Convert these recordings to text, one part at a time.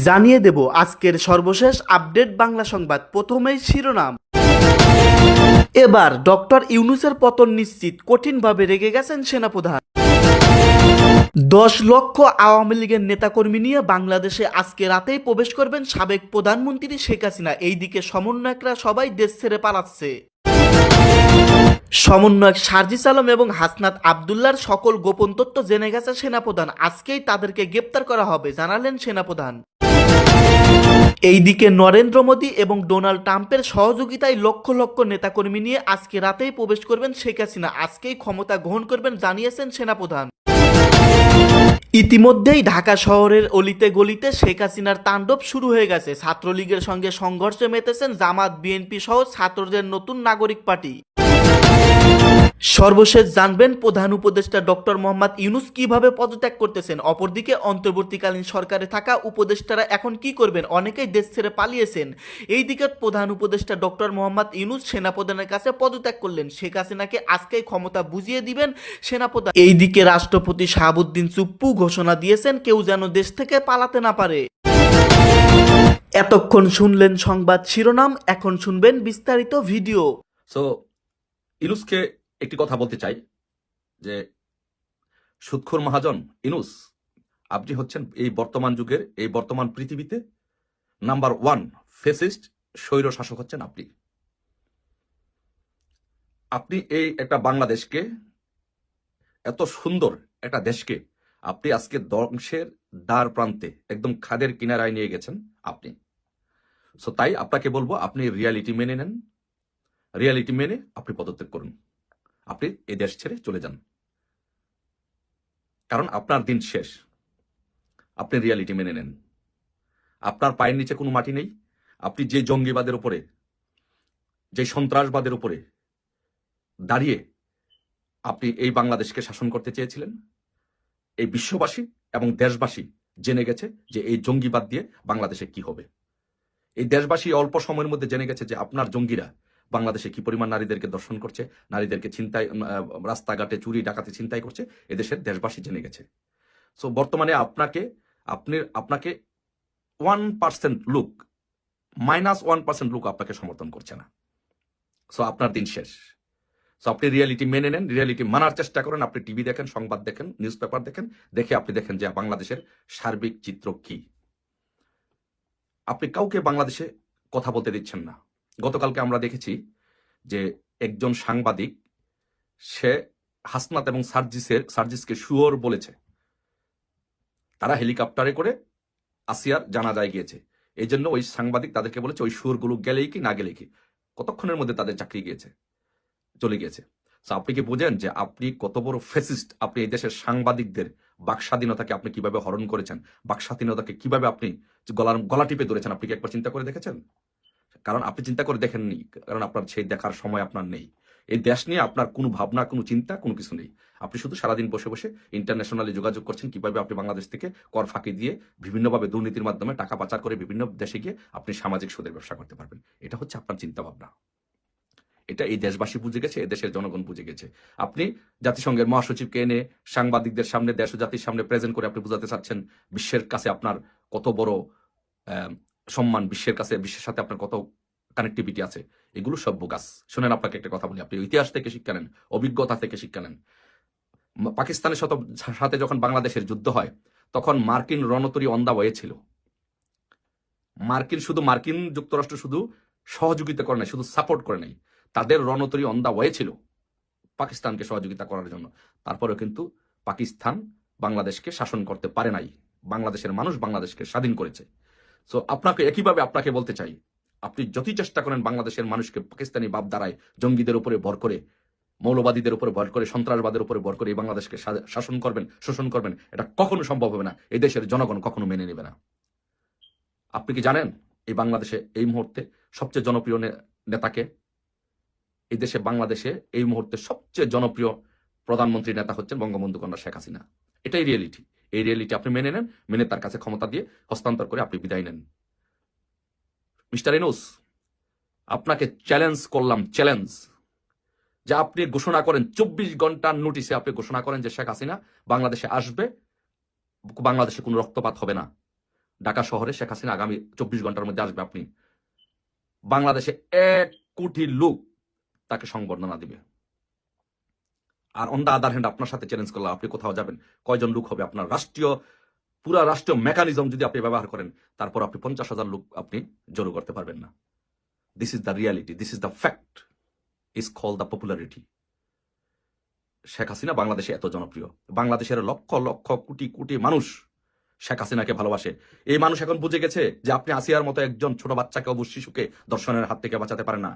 জানিয়ে দেব আজকের সর্বশেষ আপডেট বাংলা সংবাদ। প্রথমেই শিরোনাম। এবার ডক্টর ইউনূসের পতন নিশ্চিত, কঠিনভাবে রেগে গেছেন সেনাপ্রধান। 10 লক্ষ আওয়ামী লীগের নেতাকর্মী নিয়ে বাংলাদেশে আজকে রাতেই প্রবেশ করবেন সাবেক প্রধানমন্ত্রী শেখ হাসিনা। এইদিকে সমন্বয়করা সবাই দেশ ছেড়ে পালাচ্ছে। সমন্বয়ক সার্জিস আলম এবং হাসনাত আবদুল্লার সকল গোপন তথ্য জেনে গেছে সেনাপ্রধান। আজকেই তাদেরকে গ্রেপ্তার করা হবে জানালেন সেনাপ্রধান। এইদিকে নরেন্দ্র মোদী এবং ডোনাল্ড ট্রাম্পের সহযোগিতায় লক্ষ লক্ষ নেতাকর্মী নিয়ে আজকে রাতেই প্রবেশ করবেন শেখ হাসিনা। আজকেই ক্ষমতা গ্রহণ করবেন জানিয়েছেন সেনাপ্রধান। ইতিমধ্যেই ঢাকা শহরের অলিতে গলিতে শেখ হাসিনার তাণ্ডব শুরু হয়ে গেছে। ছাত্রলীগের সঙ্গে সংঘর্ষে মেতেছেন জামাত, বিএনপি সহ ছাত্রদের নতুন নাগরিক পার্টি। সর্বশেষ জানবেন প্রধান উপদেষ্টা ডক্টর মোহাম্মদ ইউনূস কিভাবে পদত্যাগ করতেছেন। অপরদিকে অন্তর্বর্তীকালীন সরকারে থাকা উপদেষ্টারা এখন কি করবেন? অনেকেই দেশ ছেড়ে পালিয়েছেন। এইদিকে প্রধান উপদেষ্টা ডক্টর মোহাম্মদ ইউনূস সেনাপ্রধানের কাছে পদত্যাগ করলেন। শেখ হাসিনাকে আজকেই ক্ষমতা বুঝিয়ে দিবেন সেনাপ্রধান। এইদিকে রাষ্ট্রপতি শাহাবুদ্দিন চুপ্পু ঘোষণা দিয়েছেন কেউ যেন দেশ থেকে পালাতে না পারে। এতক্ষণ শুনলেন সংবাদ শিরোনাম, এখন শুনবেন বিস্তারিত ভিডিও। সো ইনুসকে একটি কথা বলতে চাই যে সুদখোর মহাজন ইনুস, আপনি হচ্ছেন এই বর্তমান যুগের, এই বর্তমান পৃথিবীতে নাম্বার 1 ফেসিস্ট স্বৈর শাসক হচ্ছেন আপনি। আপনি এই একটা বাংলাদেশকে, এত সুন্দর একটা দেশকে আপনি আজকে ধ্বংসের দ্বার প্রান্তে, একদম খাদের কিনারায় নিয়ে গেছেন আপনি। সো তাই আপনাকে বলবো, আপনি রিয়ালিটি মেনে নেন, রিয়ালিটি মেনে আপনি পদত্যাগ করুন, আপনি এই দেশ ছেড়ে চলে যান, কারণ আপনার দিন শেষ। আপনি রিয়ালিটি মেনে নেন, আপনার পায়ের নিচে কোনো মাটি নেই। আপনি যে জঙ্গিবাদের উপরে, যে সন্ত্রাসবাদের উপরে দাঁড়িয়ে আপনি এই বাংলাদেশকে শাসন করতে চেয়েছিলেন, এই বিশ্ববাসী এবং দেশবাসী জেনে গেছে যে এই জঙ্গিবাদ দিয়ে বাংলাদেশে কি হবে। এই দেশবাসী অল্প সময়ের মধ্যে জেনে গেছে যে আপনার জঙ্গিরা বাংলাদেশে কি পরিমাণ নারীদেরকে দর্শন করছে, নারীদেরকে ছিনতাই, রাস্তাঘাটে চুরি ডাকাতি ছিনতাই করছে। এদেশের দেশবাসী জেনে গেছে। সো বর্তমানে আপনাকে 1% লোক, -1% লোক আপনাকে সমর্থন করছে না। সো আপনার দিন শেষ। সো আপনি রিয়ালিটি মেনে নেন, রিয়ালিটি মানার চেষ্টা করেন। আপনি টিভি দেখেন, সংবাদ দেখেন, নিউজ পেপার দেখেন, দেখে আপনি দেখেন যে বাংলাদেশের সার্বিক চিত্র কি। আপনি কাউকে বাংলাদেশে কথা বলতে দিচ্ছেন না। গতকালকে আমরা দেখেছি যে একজন সাংবাদিক, সে হাসনাত এবং সার্জিসকে শুয়োর বলেছে। তারা হেলিকপ্টারে করে আসিয়ার জানাজায় গিয়েছে। এই জন্য ওই সাংবাদিক তাদেরকে বলেছে ওই শুয়োরগুলো গেলেই কি না গেলেই কি, কতক্ষণের মধ্যে তাদের চাকরি চলে গিয়েছে। আপনি কি বোঝেন যে আপনি কত বড় ফেসিস্ট? আপনি এই দেশের সাংবাদিকদের বাক স্বাধীনতাকে আপনি কিভাবে হরণ করেছেন, বাক স্বাধীনতাকে কিভাবে আপনি গলা টিপে ধরেছেন। আপনি কি একবার চিন্তা করে দেখেছেন? কারণ আপনি চিন্তা করে দেখেননি, কারণ আপনার সেই দেখার সময় আপনার নেই। এই দেশ নিয়ে আপনার কোনো ভাবনা, কোনো চিন্তা, কোনো কিছু নেই। আপনি শুধু সারাদিন বসে বসে ইন্টারন্যাশনালি যোগাযোগ করছেন কিভাবে আপনি বাংলাদেশ থেকে কর ফাঁকি দিয়ে বিভিন্নভাবে দুর্নীতির মাধ্যমে টাকা পাচার করে বিভিন্ন দেশে গিয়ে আপনি সামাজিক সুদের ব্যবসা করতে পারবেন। এটা হচ্ছে আপনার চিন্তা ভাবনা। এটা এই দেশবাসী বুঝে গেছে, এই দেশের জনগণ বুঝে গেছে। আপনি জাতিসংঘের মহাসচিবকে এনে সাংবাদিকদের সামনে, দেশ ও জাতির সামনে প্রেজেন্ট করে আপনি বোঝাতে চাচ্ছেন বিশ্বের কাছে আপনার কত বড় সম্মান, বিশ্বের কাছে, বিশ্বের সাথে আপনার কত কানেক্টিভিটি আছে। এগুলো সব বোগাস। শুনেন, আপনাকে একটা কথা বলি, আপনি ইতিহাস থেকে শিক্ষা নেন, অভিজ্ঞতা থেকে শিক্ষা নেন। পাকিস্তানের সাথে যখন বাংলাদেশের যুদ্ধ হয়, তখন মার্কিন রণতরী অন দা ওয়ে ছিল। মার্কিন যুক্তরাষ্ট্র শুধু সহযোগিতা করে নাই, শুধু সাপোর্ট করে নাই, তাদের রণতরী অন দা ওয়ে ছিল পাকিস্তানকে সহযোগিতা করার জন্য। তারপরেও কিন্তু পাকিস্তান বাংলাদেশকে শাসন করতে পারে নাই। বাংলাদেশের মানুষ বাংলাদেশকে স্বাধীন করেছে। সো আপনাকে একইভাবে আপনাকে বলতে চাই, আপনি যতই চেষ্টা করেন বাংলাদেশের মানুষকে পাকিস্তানি বাপ দ্বারায় জঙ্গিদের উপরে ভর করে, মৌলবাদীদের উপরে ভর করে, সন্ত্রাসবাদের উপরে ভর করে এই বাংলাদেশকে শাসন করবেন, শোষণ করবেন, এটা কখনো সম্ভব হবে না। এই দেশের জনগণ কখনো মেনে নেবে না। আপনি কি জানেন এই বাংলাদেশে এই মুহূর্তে সবচেয়ে জনপ্রিয় নেতাকে? এই দেশে, বাংলাদেশে এই মুহূর্তে সবচেয়ে জনপ্রিয় প্রধানমন্ত্রী নেতা হচ্ছেন বঙ্গবন্ধু কন্যা শেখ হাসিনা। এটাই রিয়েলিটি। এই রিয়েলিটি আপনি মেনে নেন, মেনে তার কাছে ক্ষমতা দিয়ে হস্তান্তর করে আপনি বিদায় নেন। মিস্টার ইনুস, আপনাকে চ্যালেঞ্জ করলাম, চ্যালেঞ্জ, যে আপনি ঘোষণা করেন 24 ঘন্টার নোটিশে আপনি ঘোষণা করেন যে শেখ হাসিনা বাংলাদেশে আসবে, বাংলাদেশে কোনো রক্তপাত হবে না, ঢাকা শহরে শেখ হাসিনা আগামী 24 ঘন্টার মধ্যে আসবে, আপনি বাংলাদেশে 1 কোটি লোক তাকে সংবর্ধনা দিবে। আর অন দা আদার হ্যান্ড আপনার সাথে চ্যালেঞ্জ করলাম, আপনি কোথাও যাবেন, কয়জন লোক হবে আপনার পুরা রাষ্ট্রীয় মেকানিজম যদি আপনি ব্যবহার করেন, তারপর আপনি 50,000 লোক আপনি জড়ো করতে পারবেন না। This is the reality, this is the fact, is call the popularity. Sheikh Hasina বাংলাদেশে এত জনপ্রিয়, বাংলাদেশের লক্ষ লক্ষ কোটি কোটি মানুষ শেখ হাসিনাকে ভালোবাসে। এই মানুষ এখন বুঝে গেছে যে আপনি আসিয়ার মতো একজন ছোট বাচ্চাকে অবশ্য শিশুকে দর্শনের হাত থেকে বাঁচাতে পারেন না।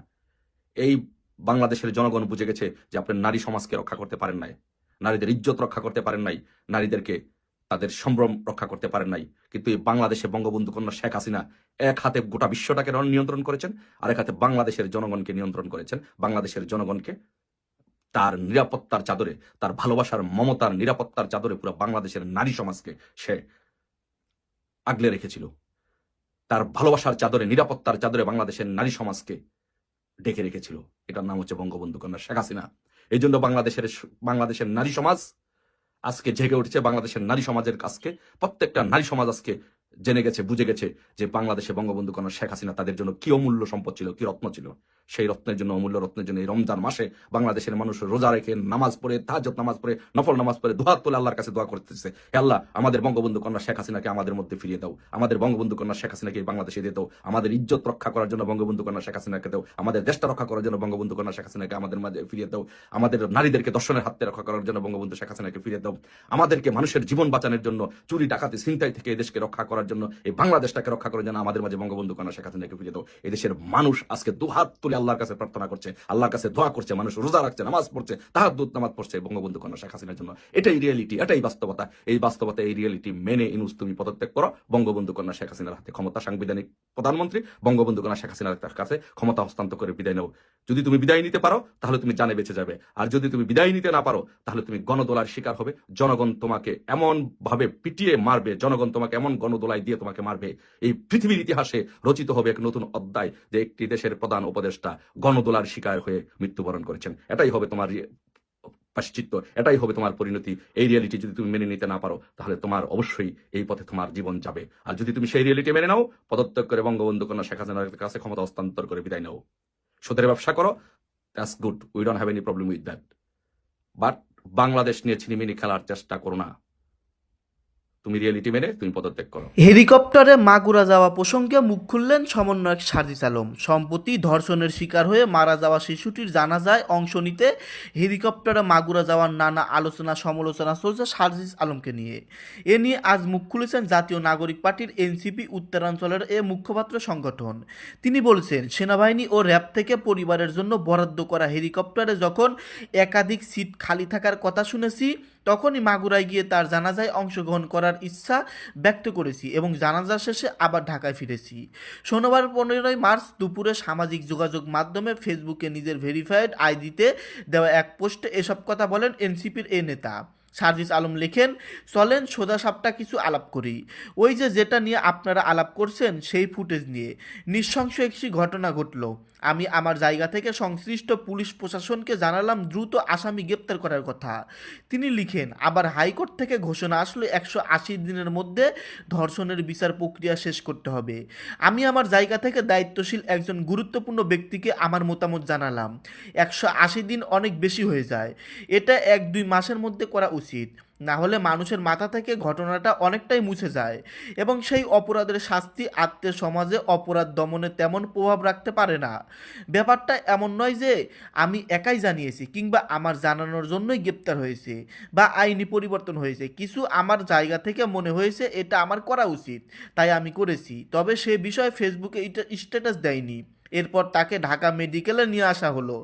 এই বাংলাদেশের জনগণ বুঝে গেছে যে আপনি নারী সমাজকে রক্ষা করতে পারেন নাই, নারীদের ইজ্জত রক্ষা করতে পারেন নাই, নারীদেরকে তাদের সম্ভ্রম রক্ষা করতে পারেন নাই। কিন্তু এই বাংলাদেশে বঙ্গবন্ধু কন্যা শেখ হাসিনা এক হাতে গোটা বিশ্বটাকে নিয়ন্ত্রণ করেছেন, আর এক হাতে বাংলাদেশের জনগণকে নিয়ন্ত্রণ করেছেন। বাংলাদেশের জনগণকে তার নিরাপত্তার চাদরে, তার ভালোবাসার মমতার নিরাপত্তার চাদরে পুরো বাংলাদেশের নারী সমাজকে সে আগলে রেখেছিল। তার ভালোবাসার চাদরে, নিরাপত্তার চাদরে বাংলাদেশের নারী সমাজকে ডেকে রেখেছিল। এটার নাম হচ্ছে বঙ্গবন্ধু কন্যা শেখ হাসিনা। এই জন্য বাংলাদেশের নারী সমাজ আজকে জেগে উঠেছে। বাংলাদেশের নারী সমাজের আজকে প্রত্যেকটা নারী সমাজ আজকে জেনে গেছে, বুঝে গেছে যে বাংলাদেশে বঙ্গবন্ধু কন্যা শেখ হাসিনা তাদের জন্য কি অমূল্য সম্পদ ছিল, কি রত্ন ছিল। সেই রত্নের জন্য, অমূল্য রত্নের জন্য এই রমজান মাসে বাংলাদেশের মানুষ রোজা রেখে, নামাজ পড়ে, তাহাজ্জুদ নামাজ পড়ে, নফল নামাজ পড়ে, দুহাত তুলে আল্লাহর কাছে দোয়া করতেছে, হে আল্লাহ, আমাদের বঙ্গবন্ধু কন্যা শেখ হাসিনাকে আমাদের মধ্যে ফিরিয়ে দাও, আমাদের বঙ্গবন্ধু কন্যা শেখ হাসিনাকে বাংলাদেশে দিয়ে দাও, আমাদের ইজ্জত রক্ষা করার জন্য বঙ্গবন্ধু কন্যা শেখ হাসিনাকে দাও, আমাদের দেশটা রক্ষা করার জন্য বঙ্গবন্ধু কন্যা শেখ হাসিনাকে আমাদের মাঝে ফিরিয়ে দাও, আমাদের নারীদেরকে দর্শনের হাত থেকে রক্ষা করার জন্য বঙ্গবন্ধু শেখ হাসিনাকে ফিরিয়ে দাও, আমাদেরকে মানুষের জীবন বাঁচানোর জন্য, চুরি ডাকাতি ছিনতাই থেকে এই দেশকে রক্ষা করার জন্য, এই বাংলাদেশটাকে রক্ষা করার জন্য আমাদের মাঝে বঙ্গবন্ধু কন্যা শেখ হাসিনাকে ফিরিয়ে দাও। এই দেশের মানুষ আজকে দুহাত তুলে আল্লাহর কাছে প্রার্থনা করছে, আল্লাহর কাছে দোয়া করছে, মানুষ রোজা রাখছে, নামাজ পড়ছে, তাহাজ্জুদ নামাজ পড়ছে বঙ্গবন্ধু কন্যা শেখ হাসিনার জন্য। এটাই রিয়েলিটি, এটাই বাস্তবতা। এই বাস্তবতা, এই রিয়েলিটি মেনে ইনুস তুমি পদত্যাগ করো। বঙ্গবন্ধু কন্যা শেখ হাসিনার হাতে ক্ষমতা, সাংবিধানিক প্রধানমন্ত্রী বঙ্গবন্ধু কন্যা শেখ হাসিনার কাছে ক্ষমতা হস্তান্তর করে বিদায় নাও। যদি তুমি বিদায় নিতে পারো তাহলে তুমি জানে বেঁচে যাবে, আর যদি তুমি বিদায় নিতে না পারো তাহলে তুমি গণদোলার শিকার হবে। জনগণ তোমাকে এমন ভাবে পিটিয়ে মারবে, জনগণ তোমাকে এমন গণদোলাই দিয়ে তোমাকে মারবে, এই পৃথিবীর ইতিহাসে রচিত হবে এক নতুন অধ্যায়, যে একটি দেশের প্রধান উপদেষ্টা গণদোলার শিকার হয়ে মৃত্যুবরণ করেছেন। এটাই হবে তোমার প্রায়শ্চিত্ত, এটাই হবে তোমার পরিণতি। এই রিয়েলিটি যদি তুমি মেনে নিতে না পারো তাহলে তোমার অবশ্যই এই পথে তোমার জীবন যাবে। আর যদি তুমি সেই রিয়েলিটি মেনে নাও, পদত্যাগ করে বঙ্গবন্ধু কন্যা শেখ হাসিনার কাছে ক্ষমতা হস্তান্তর করে বিদায় নাও, সুদের ব্যবসা করো, that's good, we don't have any problem with that. But Bangladesh নিয়ে ছিনিমিনি খেলার চেষ্টা করো না, তুমি রিয়েলিটি মেনে তুমি পদত্যাগ করো। হেলিকপ্টারে মাগুরা যাওয়া প্রসঙ্গে মুখ খুললেন সমন্বয়ক সার্জিস আলম। সম্প্রতি ধর্ষণের শিকার হয়ে মারা যাওয়া শিশুটির জানাজায় অংশ নিতে হেলিকপ্টারে মাগুরা যাওয়ার নানা আলোচনা সমালোচনা চলছে সার্জিস আলমকে নিয়ে। এ নিয়ে আজ মুখ খুলেছেন জাতীয় নাগরিক পার্টির এনসিপি উত্তরাঞ্চলের মুখপাত্র সংগঠন। তিনি বলছেন, সেনাবাহিনী ও র্যাব থেকে পরিবারের জন্য বরাদ্দ করা হেলিকপ্টারে যখন একাধিক সিট খালি থাকার কথা শুনেছি, তখনই মাগুরায় গিয়ে তার জানাজায় অংশগ্রহণ করার ইচ্ছা ব্যক্ত করেছি এবং জানাজা শেষে আবার ঢাকায় ফিরেছি। শনিবার 15 মার্চ দুপুরে সামাজিক যোগাযোগ মাধ্যমে ফেসবুকে নিজের ভেরিফাইড আইডিতে দেওয়া এক পোস্টে এসব কথা বলেন এনসিপির এই নেতা। সার্জিস আলম লেখেন, চলেন সোজা সাপটা কিছু আলাপ করি। ওই যেটা নিয়ে আপনারা আলাপ করছেন সেই ফুটেজ নিয়ে নৃশংস একটি ঘটনা ঘটল। আমি আমার জায়গা থেকে সংশ্লিষ্ট পুলিশ প্রশাসনকে জানালাম দ্রুত আসামি গ্রেপ্তার করার কথা। তিনি লিখেন, আবার হাইকোর্ট থেকে ঘোষণা আসলে 180 দিনের মধ্যে ধর্ষণের বিচার প্রক্রিয়া শেষ করতে হবে। আমি আমার জায়গা থেকে দায়িত্বশীল একজন গুরুত্বপূর্ণ ব্যক্তিকে আমার মতামত জানালাম। 180 দিন অনেক বেশি হয়ে যায়, এটা 1-2 মাসের মধ্যে করা উচিত, না হলে মানুষের মাথা থেকে ঘটনাটা অনেকটাই মুছে যায় এবং সেই অপরাধের শাস্তি আত্মীয় সমাজে অপরাধ দমনে তেমন প্রভাব রাখতে পারে না। ব্যাপারটা এমন নয় যে আমি একাই জানিয়েছি কিংবা আমার জানানোর জন্যই গ্রেপ্তার হয়েছে বা আইনি পরিবর্তন হয়েছে। কিছু আমার জায়গা থেকে মনে হয়েছে এটা আমার করা উচিত, তাই আমি করেছি। তবে সে বিষয়ে ফেসবুকে স্ট্যাটাস দেয়নি। এরপর তাকে ঢাকা মেডিকেলে নিয়ে আসা হলো।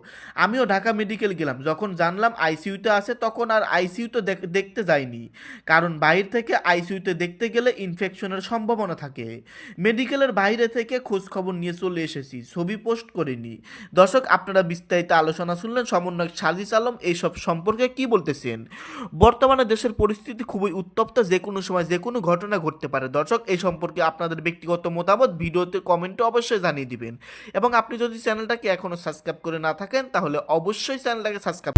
আমিও ঢাকা মেডিকেল গেলাম। যখন জানলাম আইসিইউতে আছে তখন আর আইসিইউতে দেখতে যাইনি, কারণ বাইরে থেকে আইসিইউতে দেখতে গেলে ইনফেকশনের সম্ভাবনা থাকে। মেডিকেলের বাইরে থেকে খোঁজ খবর নিয়ে চলে এসেছি, ছবি পোস্ট করিনি। দর্শক, আপনারা বিস্তারিত আলোচনা শুনলেন। সমন্বয়ক সার্জিস আলম এইসব সম্পর্কে কি বলতেছেন? বর্তমানে দেশের পরিস্থিতি খুবই উত্তপ্ত, যে কোনো সময় যে কোনো ঘটনা ঘটতে পারে। দর্শক, এই সম্পর্কে আপনাদের ব্যক্তিগত মতামত ভিডিওতে কমেন্টে অবশ্যই জানিয়ে দিবেন এবং আপনি যদি চ্যানেলটাকে এখনও সাবস্ক্রাইব করে না থাকেন তাহলে অবশ্যই চ্যানেলটাকে সাবস্ক্রাইব